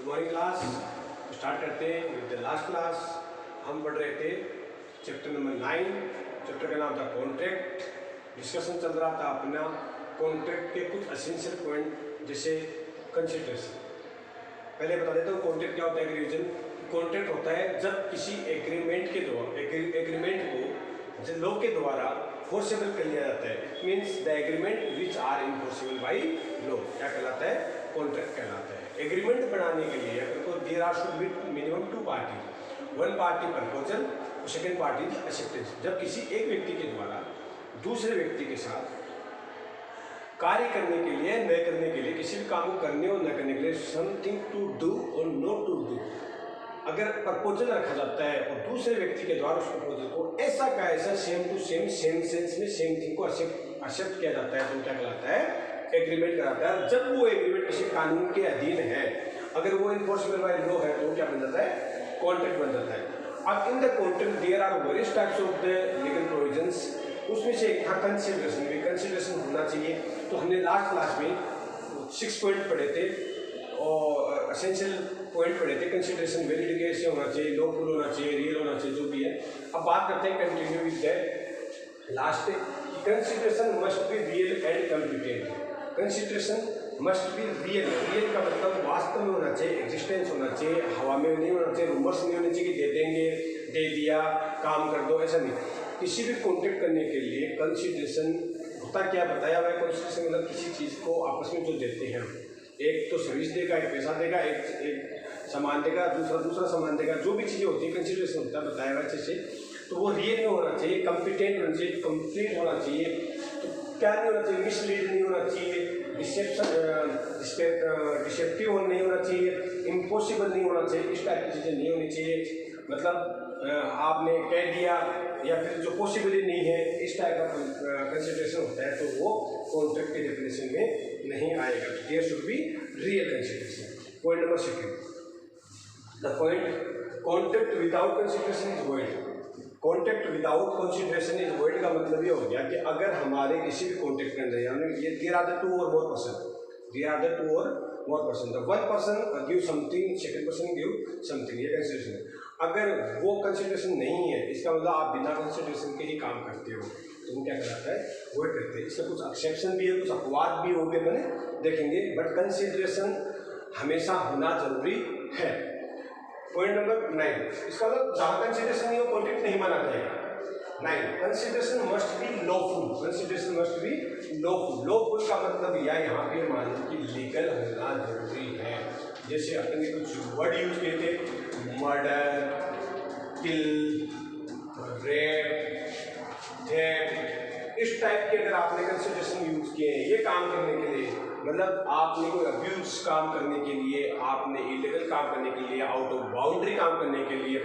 Good morning class. Start करते हैं with the last class. हम पढ़ रहे थे चैप्टर नंबर 9। चैप्टर का नाम था कॉन्ट्रैक्ट। डिस्कशन चल रहा था अपना कॉन्ट्रैक्ट के कुछ एसेंशियल पॉइंट जैसे कंसिडरेशन। पहले बता देता हूँ कॉन्ट्रैक्ट क्या होता है। रिवीजन, कॉन्ट्रैक्ट होता है जब किसी एग्रीमेंट के द्वारा एग्रीमेंट को लॉ के द्वारा फोर्सेबल कर लिया जाता है। It means the agreement which are enforceable by law क्या कहलाता है, कॉन्ट्रैक्ट कहलाता है। एग्रीमेंट बनाने के लिए अगर तो there are should be minimum 2 party, 1 party proposal और सेकेंड पार्टी एक्सेप्टेंस। जब किसी एक व्यक्ति के द्वारा दूसरे व्यक्ति के साथ कार्य करने के लिए, न करने के लिए, किसी भी काम को करने और न करने के लिए समथिंग टू डू और नॉट टू डू, अगर प्रपोजल रखा जाता है और दूसरे व्यक्ति के द्वारा उस प्रपोजल को ऐसा का ऐसा सेम टू सेम सेंस में सेम थिंग को एक्सेप्ट किया जाता है तो क्या कहलाता है, एग्रीमेंट कराता है। जब वो एग्रीमेंट किसी कानून के अधीन है, अगर वो इन्फोर्सेबल बाय लॉ है तो क्या बन जाता है, कॉन्ट्रैक्ट बन जाता है। अब in the contract there are various types of the legal provisions. उसमें से एक था कंसिडरेशन। भी कंसिडरेशन होना चाहिए। तो हमने लास्ट क्लास में 6 पॉइंट पढ़े थे और एसेंशियल पॉइंट पढ़े थे। कंसिडरेशन वैलिड कैसे होना चाहिए, लॉफुल होना चाहिए, रियल होना चाहिए, जो भी है। अब बात करते हैं continue with that last. Consideration must be real and competent. Consideration must be real. Real का मतलब वास्तव में होना चाहिए, एग्जिस्टेंस होना चाहिए, हवा में नहीं होना चाहिए, रूमर्स नहीं होने चाहिए कि दे देंगे, दे दिया, काम कर दो, ऐसा नहीं। किसी भी कॉन्ट्रैक्ट करने के लिए कंसिडरेशन होता क्या बताया हुआ है। कंसिडरेशन मतलब किसी चीज़ को आपस में जो देते हैं, एक तो सर्विस देगा, एक पैसा देगा, एक सामान देगा, दूसरा सामान देगा, जो भी चीज़ें होती है कंसिडरेशन होता है बताया हुआ अच्छे से। तो वो रियल में होना चाहिए, कॉम्पिटेंट होना चाहिए, कंप्लीट होना चाहिए। तो क्या नहीं होना चाहिए, मिसलीड नहीं होना चाहिए, डिसेप्टिव नहीं होना चाहिए, इम्पॉसिबल नहीं होना चाहिए, इस टाइप की चीज़ें नहीं होनी चाहिए। मतलब आपने कह दिया या फिर जो पॉसिबल ही नहीं है, इस टाइप का कंसिडरेशन होता है तो वो कॉन्ट्रैक्ट के डेफिनेशन में नहीं आएगा। There should be real consideration. Point number 2, the point contract without consideration is void. Contract without consideration is void का मतलब ये हो गया कि अगर हमारे किसी भी कॉन्ट्रैक्ट के अंदर ये there are the 2 or more person, there are the 2 or more person, the one person give something, second person give something, ये कंसिडरेशन है। अगर वो कंसिडरेशन नहीं है, इसका मतलब आप बिना कंसिडरेशन के ही काम करते हो तो वो क्या कहलाता है, वॉइड करते हैं। इसका कुछ एक्सेप्शन भी है, कुछ अपवाद भी होंगे, मैंने देखेंगे, बट कंसिडरेशन हमेशा होना जरूरी है। पॉइंट नंबर 9, इसका मतलब जहाँ कंसिडरेशन नहीं हो कॉन्ट्रैक्ट नहीं माना जाएगा। 9, consideration must be lawful. Consideration must be lawful. Lawful का मतलब यहाँ पे मान लो कि लीगल होना जरूरी है। जैसे अपने कुछ वर्ड यूज किए थे, मर्डर, किल, रेप, थेफ्ट, इस टाइप के अगर आपने कंसिडरेशन यूज किए हैं ये काम करने के लिए, मतलब आपने कोई अब्यूज काम करने के लिए, आपने इलीगल काम करने के लिए, आउट ऑफ बाउंड्री काम करने के लिए,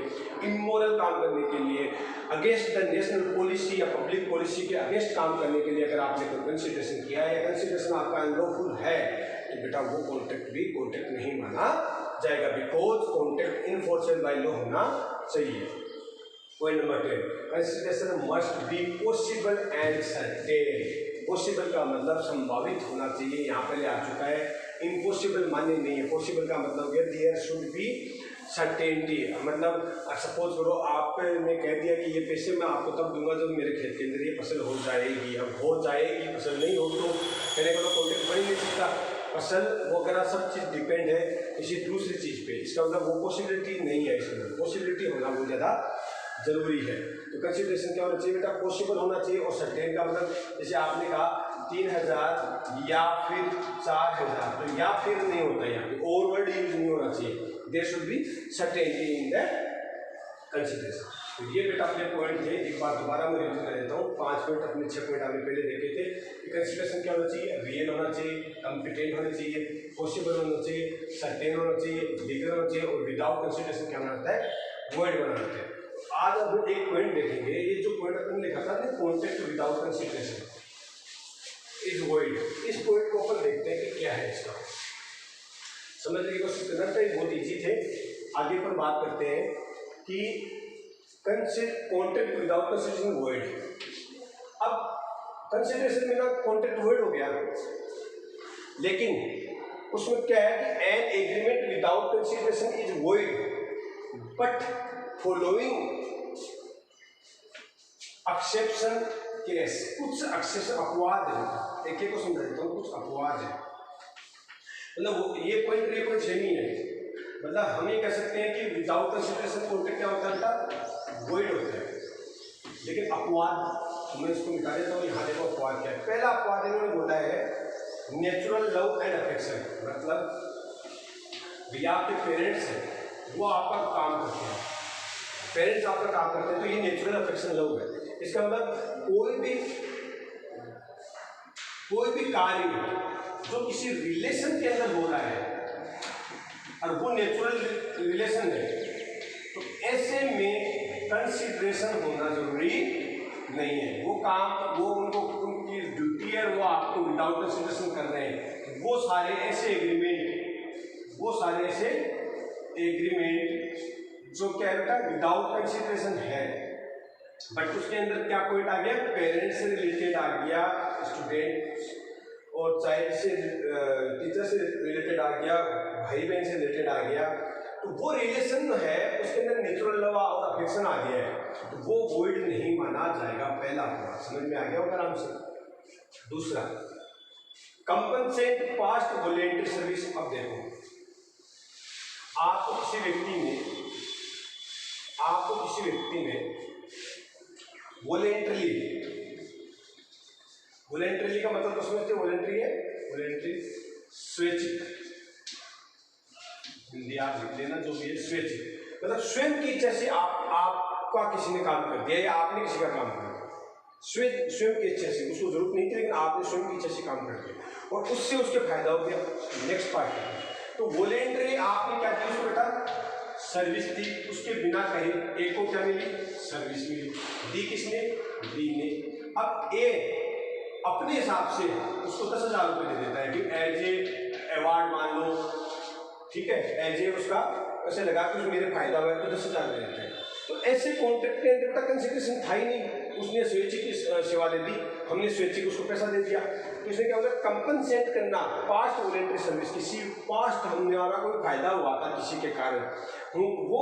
इमोरल काम करने के लिए, अगेंस्ट द नेशनल पॉलिसी या पब्लिक पॉलिसी के अगेंस्ट काम करने के लिए अगर आपने कोई कंसिडरेशन किया है या कंसिडरेशन आपका अनलॉफुल है तो बेटा वो कॉन्ट्रैक्ट भी कॉन्ट्रैक्ट नहीं माना जाएगा। Because contract enforceable by law होना चाहिए। Point number 10, consideration must be possible and certain. Possible का मतलब संभावित होना चाहिए, यहाँ पहले आ चुका है। इम्पॉसिबल मान्य नहीं है। पॉसिबल का मतलब है देयर शुड बी सर्टेनिटी। मतलब सपोज करो आपने कह दिया कि ये पैसे मैं आपको तब दूंगा जब मेरे खेत के अंदर ये फसल हो जाएगी। अब हो जाएगी, फसल नहीं हो तो कहने का कॉन्ट्रैक्ट बन नहीं सकता। फसल वगैरह सब चीज़ डिपेंड है किसी दूसरी चीज़ पे। इसका मतलब वो पॉसिबिलिटी नहीं है, इसमें पॉसिबिलिटी होना बहुत ज़्यादा जरूरी है। तो कंसिडरेशन क्या होना चाहिए बेटा, पॉसिबल होना चाहिए। और सर्टेन का मतलब जैसे आपने कहा 3000 या फिर 4000, तो या फिर नहीं होता है, यहाँ पे और वर्ड यूज नहीं होना चाहिए। There should be certainty in the consideration. तो ये बेटा अपने पॉइंट थे। एक बार दोबारा मैं रिव्यू कर देता हूँ। 5 पॉइंट अपने 6 पॉइंट आपने पहले देखे थे कि कंसिडरेशन क्या होना चाहिए, रियल होना चाहिए, कॉम्पिटेंट होना चाहिए, पॉसिबल होना चाहिए, सर्टेन होना चाहिए, लीगल होना चाहिए, और विदाउट कंसिडरेशन क्या बनाता है, वॉइड बनाना है। आज अब एक पॉइंट देखेंगे। ये जो पॉइंट अपने लिखा था ना, contract without consideration is void, इस पॉइंट को अपन देखते हैं कि क्या है इसका। समझने की कोशिश करना चाहिए, बहुत ईजी थे। आगे पर बात करते हैं कि कॉन्ट्रैक्ट विदाउट कंसिडरेशन वॉइड। अब कंसिडरेशन में ना कॉन्ट्रैक्ट वॉइड हो गया, लेकिन उसमें क्या है कि an agreement without consideration is void but following exception case. कुछ एक्सेप्शन अपवाद है, एक एक को समझा देता हूँ, कुछ अपवाद है। मतलब ये पॉइंट सेम ही है। मतलब हम ये कह सकते हैं कि विदाउट कंसिडरेशन कॉन्ट्रैक्ट क्या होता है, वॉइड होता है। लेकिन अपवाद मैं इसको मिटा देता हूँ। यहाँ देखो अपवाद क्या है। पहला अपवाद इन्होंने बोला है नेचुरल लव एंड अफेक्शन। मतलब भैया आपके पेरेंट्स हैं, वो आपका काम करते हैं, पेरेंट्स आपका काम करते हैं, तो ये नेचुरल अफेक्शन लव है। इसका मतलब कोई भी कार्य जो किसी रिलेशन के अंदर हो रहा है और वो नेचुरल रिलेशन है, तो ऐसे में कंसिडरेशन होना जरूरी नहीं है। वो काम वो उनको उनकी ड्यूटी है, वो आपको विदाउट कंसिडरेशन कर रहे हैं। वो सारे ऐसे एग्रीमेंट जो क्या है विदाउट कंसिडरेशन है, बट उसके अंदर क्या पॉइंट आ गया, पेरेंट्स से रिलेटेड आ गया, स्टूडेंट और चाइल्ड से टीचर से रिलेटेड आ गया, भाई बहन से रिलेटेड आ गया, तो वो रिलेशन है उसके अंदर नेचुरल लव और अफेक्शन आ गया है, तो वो वॉइड नहीं माना जाएगा। पहला अपवाद समझ में आ गया होगा आराम से। दूसरा कंपनसेट पास्ट वॉलेंटरी सर्विस। अब देखो आपको किसी व्यक्ति ने वॉलेंटरी का मतलब तो समझते हो, वॉलेंटरी है, वॉलेंटरी स्वैच्छिक, हिंदी आप लिख लेना जो भी है, स्वैच्छिक मतलब स्वयं की इच्छा से आपका किसी ने काम कर दिया या आपने किसी का काम कर दिया, स्वयं की इच्छा से, उसको जरूरत नहीं थी लेकिन आपने स्वयं की इच्छा से काम कर दिया और उससे उसके फायदा हो गया। नेक्स्ट पार्ट है तो वॉलेंटरी आपने क्या किया, उसको बेटा सर्विस दी, उसके बिना कहीं एक को क्या मिली, सर्विस मिली, दी किसने, दी ने। अब ए अपने हिसाब से उसको 10,000 रुपये दे देता है कि एज ए अवार्ड मान लो, ठीक है, एज ए उसका ऐसे लगा कि मेरे फायदा हुआ तो 10,000 दे देते हैं। तो ऐसे कॉन्ट्रैक्ट के अंदर तक कंसिडरेशन था ही नहीं, उसने स्वैच्छिक सेवा दे दी, हमने स्वैच्छिक उसको पैसा दे दिया, तो इसने क्या होगा कंपनसेट करना पास्ट वॉलेंटरी सर्विस, किसी पास्ट हमारा कोई फायदा हुआ था किसी के कारण, वो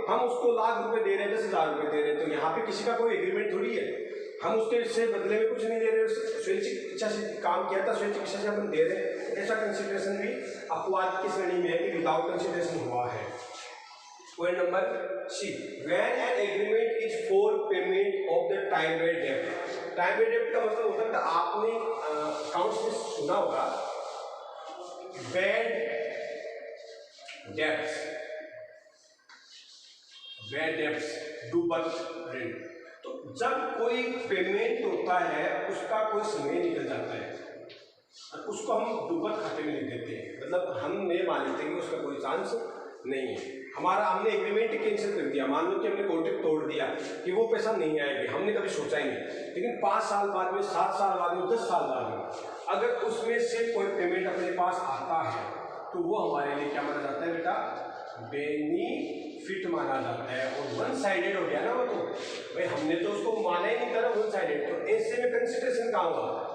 हम उसको लाख रुपए दे रहे हैं, 10,000 रुपये दे रहे हैं, तो यहाँ पे किसी का कोई एग्रीमेंट थोड़ी है, हम उसके से बदले में कुछ नहीं दे रहे, स्वैच्छिक इच्छा से काम किया था, स्वैच्छिक इच्छा से हम दे रहे हैं। ऐसा कंसिडरेशन भी अपवाद की श्रेणी में है कि विदाउट कंसिडरेशन हुआ है। Point number C, when an agreement is for payment of the time वेड डेब्ट। टाइम वेड डेब्ट का मतलब होता है, आपने अकाउंट्स में सुना होगा बैड डेब्ट्स डूबत ऋण। तो जब कोई पेमेंट होता है उसका कोई समय निकल जाता है और उसको हम डूबत खाते में लिख देते हैं, मतलब हम ये मान लेते हैं कि उसका कोई चांस नहीं है, हमने एग्रीमेंट कैंसिल कर दिया, मान लो कि हमने कॉन्ट्रैक्ट तोड़ दिया कि वो पैसा नहीं आएगा, हमने कभी सोचा ही नहीं, लेकिन 5 साल बाद में, 7 साल बाद में, 10 साल बाद में अगर उसमें से कोई पेमेंट अपने पास आता है तो वो हमारे लिए क्या माना जाता है बेटा, बेनिफिट माना जाता है। और वन साइडेड हो गया ना वो, तो भाई हमने तो उसको माना ही नहीं था, वन साइडेड, तो ऐसे में कंसिडरेशन कहाँ हुआ,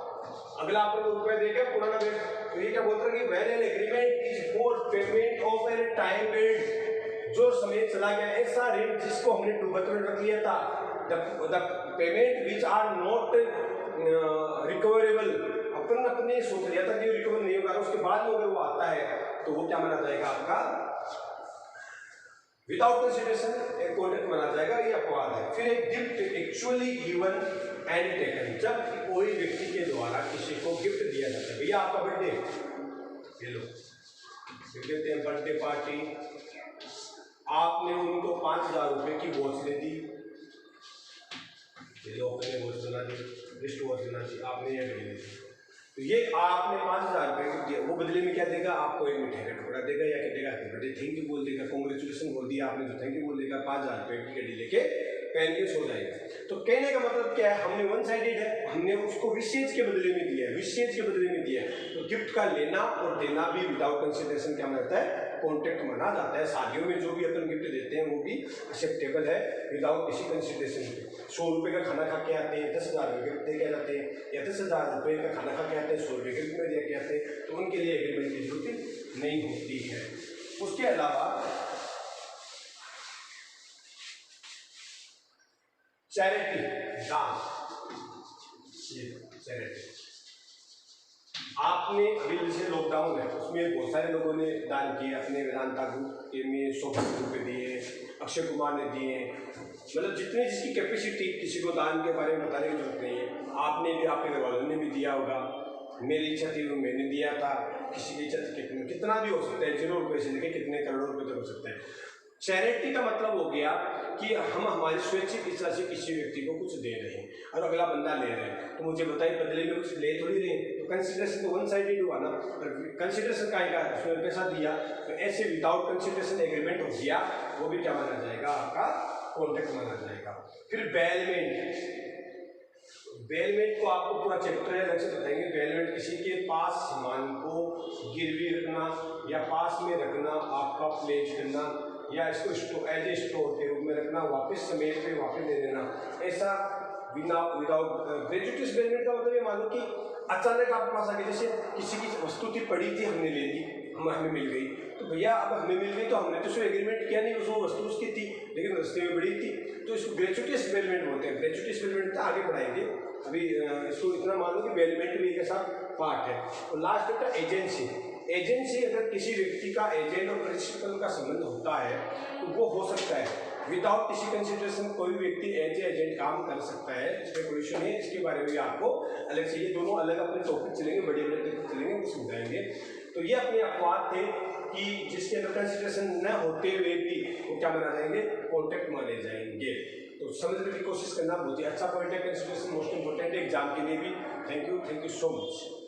अगला आपको रुपये देगा पुराना वेट, तो ये क्या बोलता है कि when an agreement is for payment of an time wait, जो समय चला गया ऐसा ऋण जिसको हमने डूबत में रख लिया था, the payment which are not recoverable, अपन अपने सोच लिया था कि रिकवर नहीं होगा, उसके बाद में अगर वो आता है तो वो क्या माना जाएगा, आपका विदाउट कंसिडरेशन एक कॉन्ट्रैक्ट माना जाएगा, ये अपवाद है। फिर एक gift actually given and taken, जब कोई व्यक्ति के द्वारा किसी को गिफ्ट दिया जाता है, भैया आपका बर्थडे, ये लो कहते हैं बर्थडे पार्टी, आपने उनको 5,000 रुपये की वॉच दे दी, ये लो अपने वॉच बना दी, रिस्ट वॉच बना दी, आपने ये दे दी, तो ये आपने 5,000 रुपये गिफ्ट दिया, वो बदले में क्या देगा, आपको एक मिठाई का टुकड़ा देगा या क्या देगा, बर्थडे थैंक यू बोल देगा, कॉन्ग्रेचुलेसन बोल दिया आपने तो थैंक यू बोल देगा, 5,000 रुपये की गाड़ी लेके पहन के सो जाएगा। तो कहने का मतलब क्या है, हमने वन साइडेड है, हमने उसको विशेष के बदले में दिया है, विशेष के बदले में दिया है। तो गिफ्ट का लेना और देना भी विदाउट कंसिडरेशन क्या माना जाता है, कॉन्ट्रैक्ट माना जाता है। शादियों में जो भी अपन गिफ्ट देते हैं वो भी एक्सेप्टेबल है विदाउट किसी कंसिडरेशन के। 100 रुपये का खाना खा के आते हैं, 10,000 रुपये गिफ्ट दे के जाते हैं, या 10,000 रुपये का खाना खा के आते हैं, 100 रुपये गिफ्ट में दे के आते हैं, तो उनके लिए एग्रीमेंट की जरूरत नहीं होती है। उसके अलावा चैरिटी, दान, चैरिटी आपने अभी जैसे लॉकडाउन है उसमें बहुत सारे लोगों ने दान किए, अपने वेदांता ग्रुप में 150 रुपये दिए, अक्षय कुमार ने दिए, मतलब जितनी जिसकी कैपेसिटी, किसी को दान के बारे में बताने की जरूरत नहीं है। आपने भी, आपके घर वालों ने भी दिया होगा, मेरी इच्छा थी मैंने दिया था, किसी की इच्छा थी कितना भी हो सकता है, 0 रुपये से लेकर कितने करोड़ रुपये तक हो सकता है। चैरिटी का मतलब हो गया कि हम हमारी स्वैच्छिक इच्छा से किसी व्यक्ति को कुछ दे रहे हैं और अगला बंदा ले रहे हैं, तो मुझे बताइए बदले में कुछ ले थोड़ी रहे, तो कंसिडरेशन तो वन साइडेड हुआ ना। कंसिडरेशन का उसने पैसा दिया, तो ऐसे विदाउट कंसिडरेशन एग्रीमेंट हो गया, वो भी क्या माना जाएगा, आपका कॉन्ट्रैक्ट माना जाएगा। फिर बेलमेंट, बेलमेंट को आपको पूरा चैप्टर है अलग से बताएंगे। बेलमेंट किसी के पास सामान को गिरवी रखना या पास में रखना, आपका प्लेज करना या इसको एज ए स्टोर के रूप में रखना, वापस समेट पे वापस दे देना, ऐसा विदाउट ग्रेचुइटियस बेलमेंट का मतलब ये मान लो कि अचानक आपके पास आके, जैसे किसी की वस्तु थी पड़ी थी, हमने ले ली, हमें मिल गई, तो भैया अब हमें मिल गई तो हमने तो उसको एग्रीमेंट किया नहीं, उसको वस्तु उसकी थी लेकिन रस्ते में बड़ी थी, तो इसको ग्रेचुइटियस बेलमेंट बोलते हैं। ग्रेचुइटियस बेलमेंट आगे बढ़ाएंगे, अभी इसको इतना मान लो कि बेलमेंट भी एक ऐसा पार्ट है। और लास्ट होता है एजेंसी। एजेंसी, अगर किसी व्यक्ति का एजेंट और प्रिंसिपल का संबंध होता है तो वो हो सकता है विदाउट किसी कंसिडरेशन, कोई व्यक्ति एज एजेंट काम कर सकता है, इसमें कोई इशू नहीं है। इसके बारे में भी आपको अलग से, ये दोनों अलग अपने टॉपिक चलेंगे, बड़े बड़े टॉपिक चलेंगे, वो समझाएंगे। तो ये अपने अपवाद थे कि जिसके अंदर कंसिडरेशन न होते हुए भी वो क्या माना जाएंगे, कॉन्ट्रैक्ट माने जाएंगे। तो समझने की कोशिश करना बहुत ही अच्छा पॉइंट है। कंसिडरेशन मोस्ट इंपॉर्टेंट है एग्जाम के लिए भी। Thank you so much.